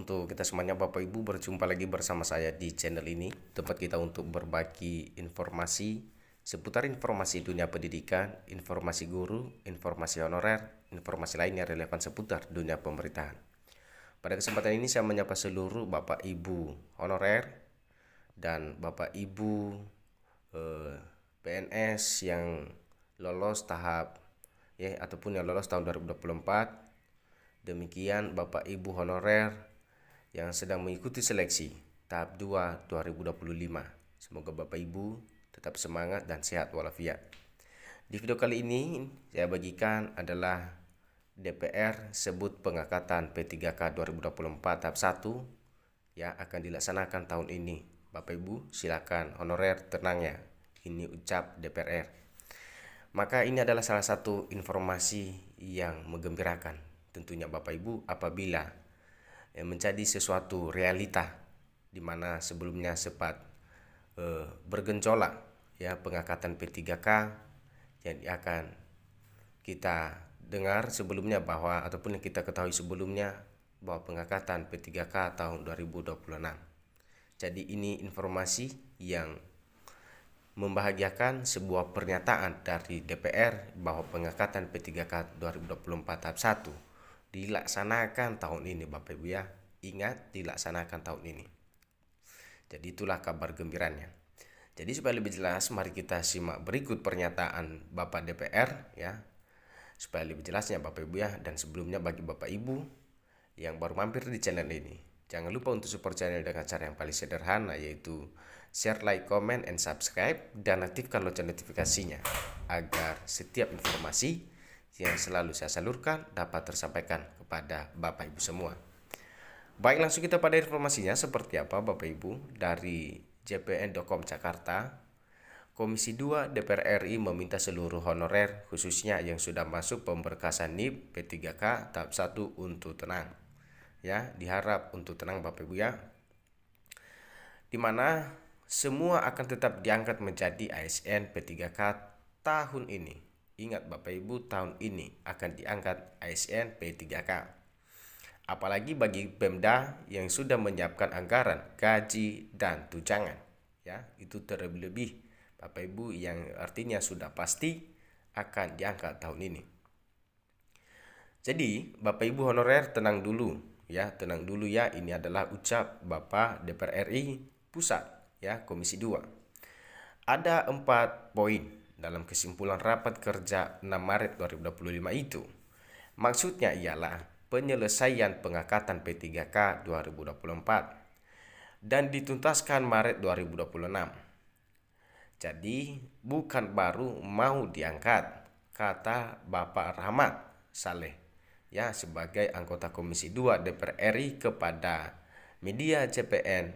untuk kita semuanya Bapak Ibu, berjumpa lagi bersama saya di channel ini, tempat kita untuk berbagi informasi seputar informasi dunia pendidikan, informasi guru, informasi honorer, informasi lain yang relevan seputar dunia pemerintahan. Pada kesempatan ini saya menyapa seluruh Bapak Ibu honorer dan Bapak Ibu PNS yang lolos tahap ataupun yang lolos tahun 2024. Demikian Bapak Ibu honorer yang sedang mengikuti seleksi tahap 2 2025. Semoga Bapak Ibu tetap semangat dan sehat walafiat. Di video kali ini saya bagikan adalah DPR sebut pengangkatan P3K 2024 tahap 1 yang akan dilaksanakan tahun ini. Bapak Ibu silakan honorer tenang ya. Ini ucap DPR. Maka ini adalah salah satu informasi yang menggembirakan tentunya Bapak Ibu apabila menjadi sesuatu realita di mana sebelumnya sempat bergejolak pengangkatan P3K yang akan kita dengar sebelumnya bahwa ataupun yang kita ketahui sebelumnya bahwa pengangkatan P3K tahun 2026. Jadi ini informasi yang membahagiakan, sebuah pernyataan dari DPR bahwa pengangkatan P3K 2024 tahap 1 dilaksanakan tahun ini Bapak Ibu ya. Ingat, dilaksanakan tahun ini. Jadi itulah kabar gembiranya. Jadi supaya lebih jelas, mari kita simak berikut pernyataan Bapak DPR ya. Supaya lebih jelasnya Bapak Ibu ya. Dan sebelumnya bagi Bapak Ibu yang baru mampir di channel ini, jangan lupa untuk support channel dengan cara yang paling sederhana, yaitu share, like, comment, and subscribe, dan aktifkan lonceng notifikasinya agar setiap informasi yang selalu saya salurkan dapat tersampaikan kepada Bapak Ibu semua. Baik, langsung kita pada informasinya seperti apa Bapak Ibu. Dari jpn.com Jakarta, Komisi 2 DPR RI meminta seluruh honorer khususnya yang sudah masuk pemberkasan NIP P3K tahap 1 untuk tenang. Ya, diharap untuk tenang Bapak Ibu ya. Dimana semua akan tetap diangkat menjadi ASN P3K tahun ini. Ingat Bapak Ibu, tahun ini akan diangkat ASN P3K. Apalagi bagi Pemda yang sudah menyiapkan anggaran, gaji, dan tunjangan. Ya, itu terlebih Bapak Ibu yang artinya sudah pasti akan diangkat tahun ini. Jadi Bapak Ibu honorer tenang dulu ya, tenang dulu ya. Ini adalah ucap Bapak DPR RI Pusat ya, Komisi 2. Ada 4 poin dalam kesimpulan rapat kerja 6 Maret 2025 itu. Maksudnya ialah penyelesaian pengangkatan P3K 2024 dan dituntaskan Maret 2026. Jadi bukan baru mau diangkat, kata Bapak Rahmat Saleh ya sebagai anggota Komisi 2 DPR RI kepada media CPN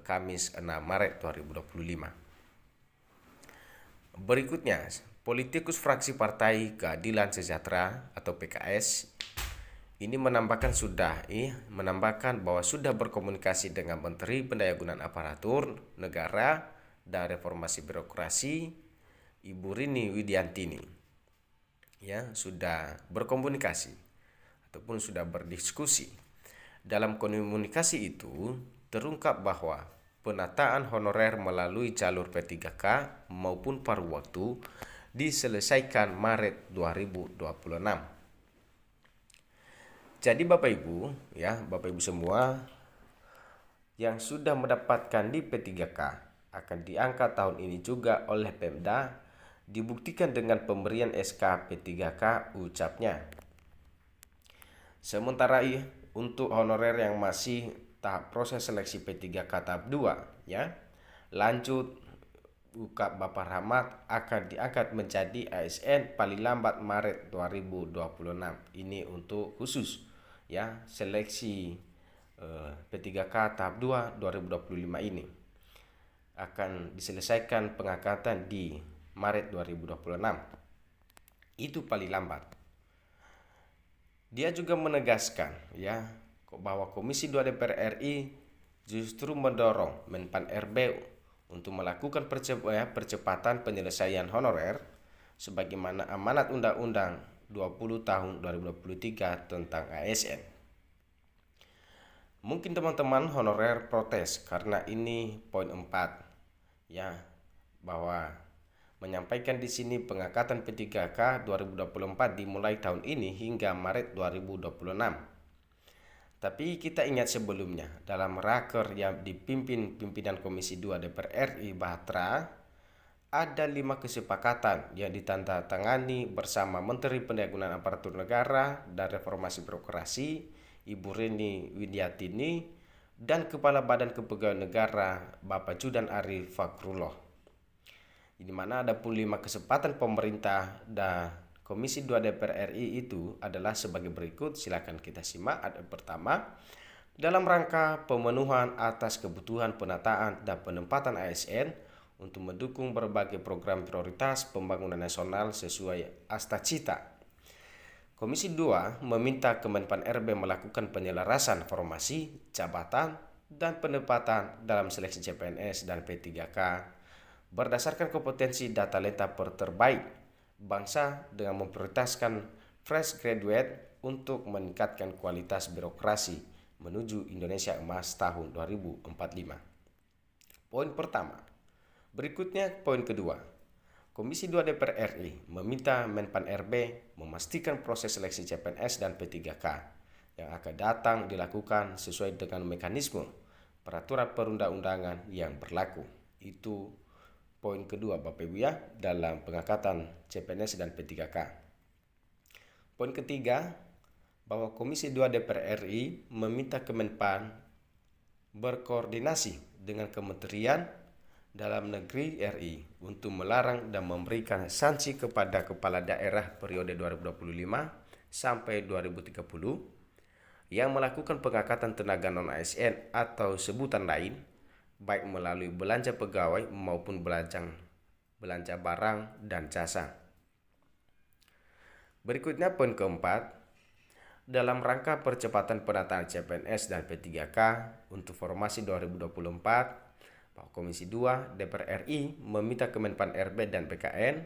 Kamis 6 Maret 2025. Berikutnya, politikus fraksi Partai Keadilan Sejahtera atau PKS ini menambahkan bahwa sudah berkomunikasi dengan Menteri Pendayagunaan Aparatur Negara dan Reformasi Birokrasi Ibu Rini Widiantini. Ya, sudah berkomunikasi ataupun sudah berdiskusi. Dalam komunikasi itu terungkap bahwa penataan honorer melalui jalur P3K maupun paruh waktu diselesaikan Maret 2026. Jadi Bapak Ibu ya, Bapak Ibu semua yang sudah mendapatkan di P3K akan diangkat tahun ini juga oleh Pemda, dibuktikan dengan pemberian SK P3K ucapnya. Sementara untuk honorer yang masih tahap proses seleksi P3K tahap 2 ya, lanjut ucap Bapak Rahmat akan diangkat menjadi ASN paling lambat Maret 2026. Ini untuk khusus ya seleksi P3K tahap 2 2025 ini akan diselesaikan pengangkatan di Maret 2026. Itu paling lambat. Dia juga menegaskan ya bahwa Komisi 2 DPR RI justru mendorong Menpan RB untuk melakukan percepatan penyelesaian honorer sebagaimana amanat Undang-Undang 20 tahun 2023 tentang ASN. Mungkin teman-teman honorer protes karena ini poin 4 ya, bahwa menyampaikan di sini pengangkatan P3K 2024 dimulai tahun ini hingga Maret 2026. Tapi kita ingat sebelumnya dalam raker yang dipimpin pimpinan Komisi 2 DPR RI Bahtera, ada 5 kesepakatan yang ditandatangani bersama Menteri Pendayagunaan Aparatur Negara dan Reformasi Birokrasi Ibu Rini Widiatini dan Kepala Badan Kepegawaian Negara Bapak Judan Arif Fakrullah, di mana ada pun 5 kesempatan pemerintah dan Komisi 2 DPR RI itu adalah sebagai berikut. Silakan kita simak. Ada pertama, dalam rangka pemenuhan atas kebutuhan penataan dan penempatan ASN untuk mendukung berbagai program prioritas pembangunan nasional sesuai Astacita. Komisi 2 meminta Kemenpan RB melakukan penyelarasan formasi, jabatan, dan penempatan dalam seleksi CPNS dan P3K berdasarkan kompetensi dan talenta terbaik bangsa dengan memprioritaskan fresh graduate untuk meningkatkan kualitas birokrasi menuju Indonesia Emas tahun 2045. Poin pertama. Berikutnya poin kedua. Komisi 2 DPR RI meminta Menpan RB memastikan proses seleksi CPNS dan P3K yang akan datang dilakukan sesuai dengan mekanisme peraturan perundang-undangan yang berlaku. Itu poin kedua Bapak Ibu ya, dalam pengangkatan CPNS dan P3K. Poin ketiga, bahwa Komisi 2 DPR RI meminta Kemenpan berkoordinasi dengan Kementerian Dalam Negeri RI untuk melarang dan memberikan sanksi kepada kepala daerah periode 2025 sampai 2030 yang melakukan pengangkatan tenaga non-ASN atau sebutan lain, baik melalui belanja pegawai maupun belanja barang dan jasa. Berikutnya poin keempat, dalam rangka percepatan penataan CPNS dan P3K untuk formasi 2024, Komisi 2 DPR RI meminta Kemenpan RB dan PKN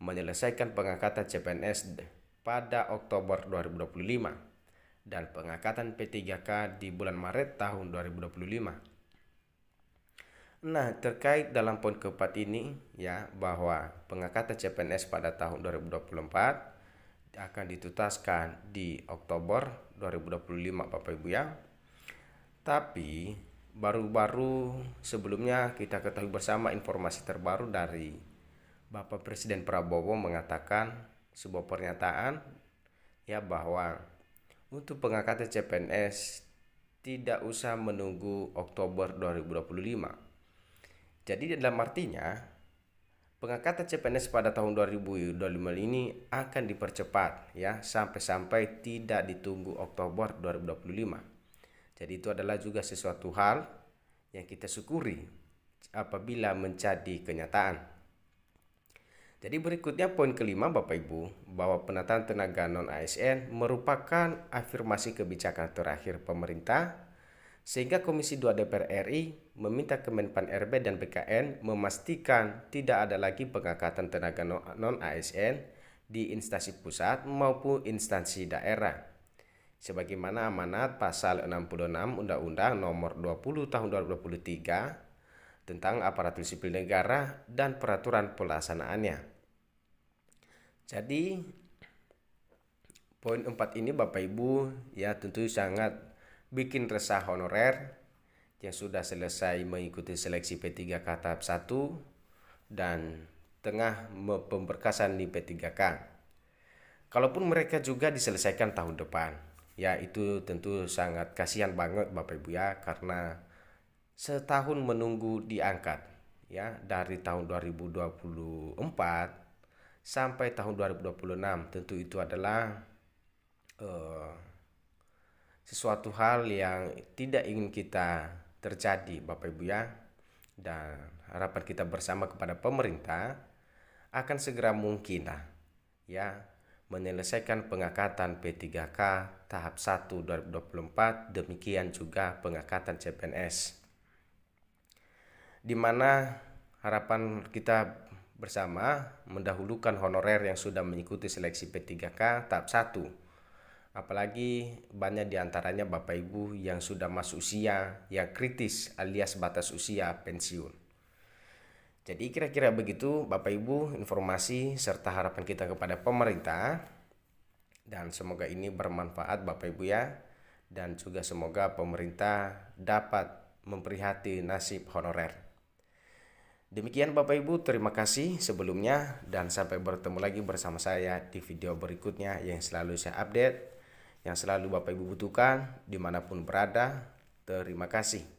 menyelesaikan pengangkatan CPNS pada Oktober 2025 dan pengangkatan P3K di bulan Maret tahun 2025. Nah, terkait dalam poin keempat ini ya, bahwa pengangkatan CPNS pada tahun 2024 akan dituntaskan di Oktober 2025 Bapak Ibu ya. Tapi baru-baru sebelumnya kita ketahui bersama informasi terbaru dari Bapak Presiden Prabowo mengatakan sebuah pernyataan ya, bahwa untuk pengangkatan CPNS tidak usah menunggu Oktober 2025. Jadi dalam artinya pengangkatan CPNS pada tahun 2025 ini akan dipercepat ya, sampai tidak ditunggu Oktober 2025. Jadi itu adalah juga sesuatu hal yang kita syukuri apabila menjadi kenyataan. Jadi berikutnya poin kelima Bapak Ibu, bahwa penataan tenaga non-ASN merupakan afirmasi kebijakan terakhir pemerintah, sehingga Komisi 2 DPR RI meminta Kemenpan RB dan BKN memastikan tidak ada lagi pengangkatan tenaga non-ASN di instansi pusat maupun instansi daerah, sebagaimana amanat pasal 66 Undang-Undang Nomor 20 Tahun 2023 tentang Aparatur Sipil Negara dan peraturan pelaksanaannya. Jadi poin 4 ini Bapak Ibu ya, tentu sangat bikin resah honorer yang sudah selesai mengikuti seleksi P3K tahap 1 dan tengah pemberkasan di P3K. Kalaupun mereka juga diselesaikan tahun depan, ya itu tentu sangat kasihan banget Bapak Ibu ya, karena setahun menunggu diangkat ya, dari tahun 2024 sampai tahun 2026. Tentu itu adalah sesuatu hal yang tidak ingin kita terjadi Bapak Ibu ya, dan harapan kita bersama kepada pemerintah akan segera mungkin lah ya menyelesaikan pengangkatan P3K tahap 1 2024, demikian juga pengangkatan CPNS, di mana harapan kita bersama mendahulukan honorer yang sudah mengikuti seleksi P3K tahap 1 Apalagi banyak diantaranya Bapak Ibu yang sudah masuk usia yang kritis alias batas usia pensiun. Jadi kira-kira begitu Bapak Ibu informasi serta harapan kita kepada pemerintah. Dan semoga ini bermanfaat Bapak Ibu ya. Dan juga semoga pemerintah dapat memperhati nasib honorer. Demikian Bapak Ibu, terima kasih sebelumnya dan sampai bertemu lagi bersama saya di video berikutnya yang selalu saya update, yang selalu Bapak Ibu butuhkan dimanapun berada. Terima kasih.